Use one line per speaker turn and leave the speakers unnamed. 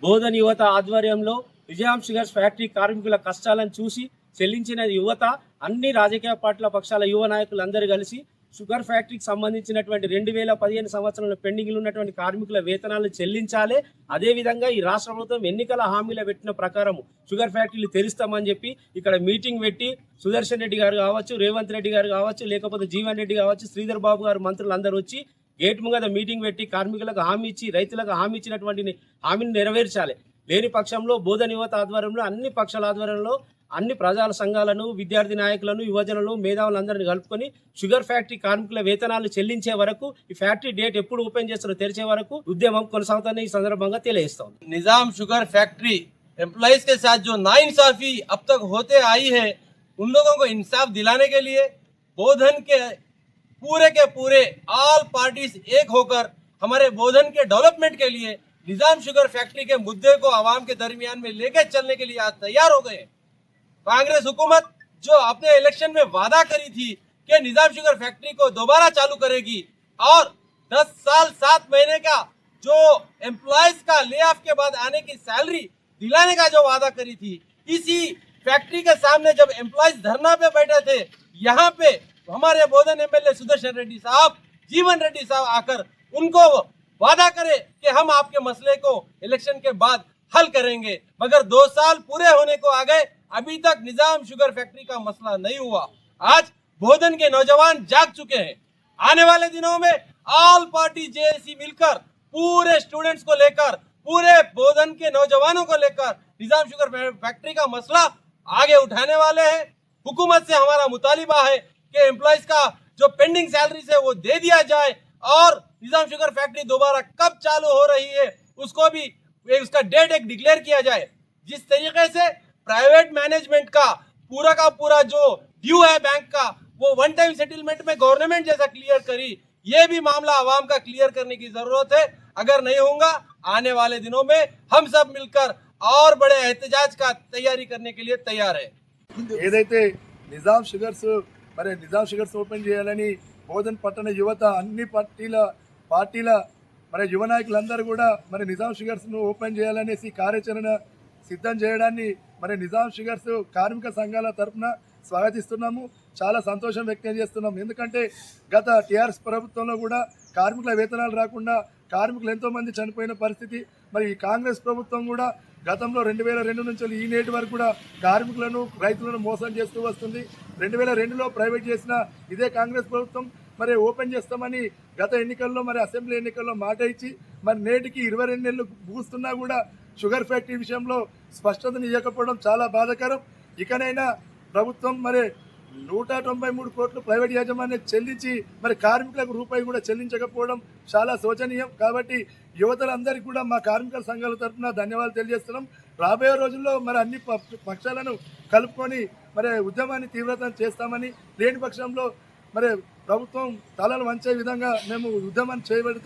బోధన్ యువత ఆధ్వర్యంలో Nizam sugars factory కార్మికుల కష్టాలను చూసి చెల్లించిన యువత అన్ని రాజకీయ పార్టీల పక్షాల యువ నాయకులందరూ కలిసి షుగర్ ఫ్యాక్టరీకి సంబంధించినటువంటి 2015 సంవత్సరంలో పెండింగ్లు ఉన్నటువంటి కార్మికుల వేతనాలు చెల్లించాలి. అదేవిధంగా ఈ రాష్ట్ర ప్రభుత్వం ఎన్నికల హామీలు పెట్టిన ప్రకారం షుగర్ ఫ్యాక్టరీలు తెరుస్తామని చెప్పి ఇక్కడ మీటింగ్ పెట్టి సుదర్శన్ రెడ్డి గారు కావచ్చు, రేవంత్ రెడ్డి గారు కావచ్చు, లేకపోతే జీవన్ రెడ్డి కావచ్చు, శ్రీధర్ బాబు గారు మంత్రులు అందరూ వచ్చి గేట్ ముంగద మీటింగ్ పెట్టి కార్మికులకు హామీ ఇచ్చి రైతులకు హామీ ఇచ్చినటువంటి హామీని నెరవేర్చాలి. లేని పక్షంలో బోధన్ యువత ఆధ్వర్యంలో అన్ని పక్షాల ఆధ్వర్యంలో అన్ని ప్రజా సంఘాలను, విద్యార్థి నాయకులను, యువజనులు, మేధావులందరినీ కలుపుకొని షుగర్ ఫ్యాక్టరీ కార్మికుల వేతనాలు చెల్లించే వరకు ఈ ఫ్యాక్టరీ డేట్ ఎప్పుడు ఓపెన్ చేస్తారో తెరిచే వరకు ఉద్యమం కొనసాగుతుందని ఈ సందర్భంగా తెలియజేస్తాం.
निजाम शुगर फैक्ट्री एम्प्लॉइज के साथ जो नाइंसाफी अब तक होते आई है, उन लोगों को इंसाफ दिलाने के लिए बोधन के पूरे ऑल पार्टीज एक होकर हमारे बोधन के डेवलपमेंट के लिए निजाम शुगर फैक्ट्री के मुद्दे को आवाम के दरमियान में लेकर चलने के लिए आज तैयार हो गए। कांग्रेस हुकूमत जो अपने इलेक्शन में वादा करी थी कि निजाम शुगर फैक्ट्री को दोबारा चालू करेगी और 10 साल 7 महीने का जो एम्प्लॉयज का ले ऑफ के बाद आने की सैलरी दिलाने का जो वादा करी थी, इसी फैक्ट्री के सामने जब एम्प्लॉयज धरना पे बैठे थे, यहाँ पे हमारे बोधन एमएलए सुदर्शन रेड्डी साहब, जीवन रेड्डी साहब आकर उनको वादा करे कि हम आपके मसले को इलेक्शन के बाद हल करेंगे, मगर 2 साल पूरे होने को आ गए, अभी तक निजाम शुगर फैक्ट्री का मसला नहीं हुआ। आज बोधन के नौजवान जाग चुके हैं। आने वाले दिनों में ऑल पार्टी जेएसी मिलकर पूरे स्टूडेंट्स को लेकर, पूरे बोधन के नौजवानों को लेकर निजाम शुगर फैक्ट्री का मसला आगे उठाने वाले हैं। हुकूमत से हमारा मुतालिबा है कि एम्प्लॉयज का जो पेंडिंग सैलरीज है वो दे दिया जाए और निजाम शुगर फैक्ट्री दोबारा कब चालू हो रही है उसको भी उसका डेट एक डिक्लेयर किया जाए। जिस तरीके से प्राइवेट मैनेजमेंट का पूरा जो ड्यू है बैंक का, वो वन टाइम सेटलमेंट में गवर्नमेंट जैसा क्लियर करी, ये भी मामला आवाम का क्लियर करने की जरूरत है। अगर नहीं होगा आने वाले दिनों में हम सब मिलकर और बड़े एहतजाज का तैयारी करने के लिए तैयार है।
ఏదైతే నిజాం షుగర్స్ ఓపెన్ చేయాలని బోధన్ పట్టణ యువత అన్ని పార్టీల మరి యువ నాయకులందరూ కూడా మరి నిజాం షుగర్స్ను ఓపెన్ చేయాలనేసి కార్యాచరణ సిద్ధం చేయడాన్ని మరి నిజాం షుగర్స్ కార్మిక సంఘాల తరఫున స్వాగతిస్తున్నాము. చాలా సంతోషం వ్యక్తం చేస్తున్నాం. ఎందుకంటే గత టీఆర్ఎస్ ప్రభుత్వంలో కూడా కార్మికుల వేతనాలు రాకుండా కార్మికులు ఎంతోమంది చనిపోయిన పరిస్థితి. మరి ఈ కాంగ్రెస్ ప్రభుత్వం కూడా గతంలో 2002 నుంచి ఈ నేటి వరకు కూడా కార్మికులను, రైతులను మోసం చేస్తూ వస్తుంది. 2002లో ప్రైవేట్ చేసిన ఇదే కాంగ్రెస్ ప్రభుత్వం మరి ఓపెన్ చేస్తామని గత ఎన్నికల్లో మరి అసెంబ్లీ ఎన్నికల్లో మాట ఇచ్చి మరి నేటికి 22 నెలలు ముగుస్తున్నా కూడా షుగర్ ఫ్యాక్టరీ విషయంలో స్పష్టతను ఇవ్వకపోవడం చాలా బాధాకరం. ఇకనైనా ప్రభుత్వం మరి 193 కోట్లు ప్రైవేట్ యాజమాన్యం చెల్లించి మరి కార్మికులకు రూపాయి కూడా చెల్లించకపోవడం చాలా శోచనీయం. కాబట్టి యువతలందరికీ కూడా మా కార్మిక సంఘాల తరఫున ధన్యవాదాలు తెలియజేస్తున్నాం. రాబోయే రోజుల్లో మరి అన్ని పక్షాలను కలుపుకొని మరి ఉద్యమాన్ని తీవ్రతం చేస్తామని, లేని పక్షంలో మరి ప్రభుత్వం తలలు వంచే విధంగా మేము ఉద్యమాన్ని చేయబడతాం.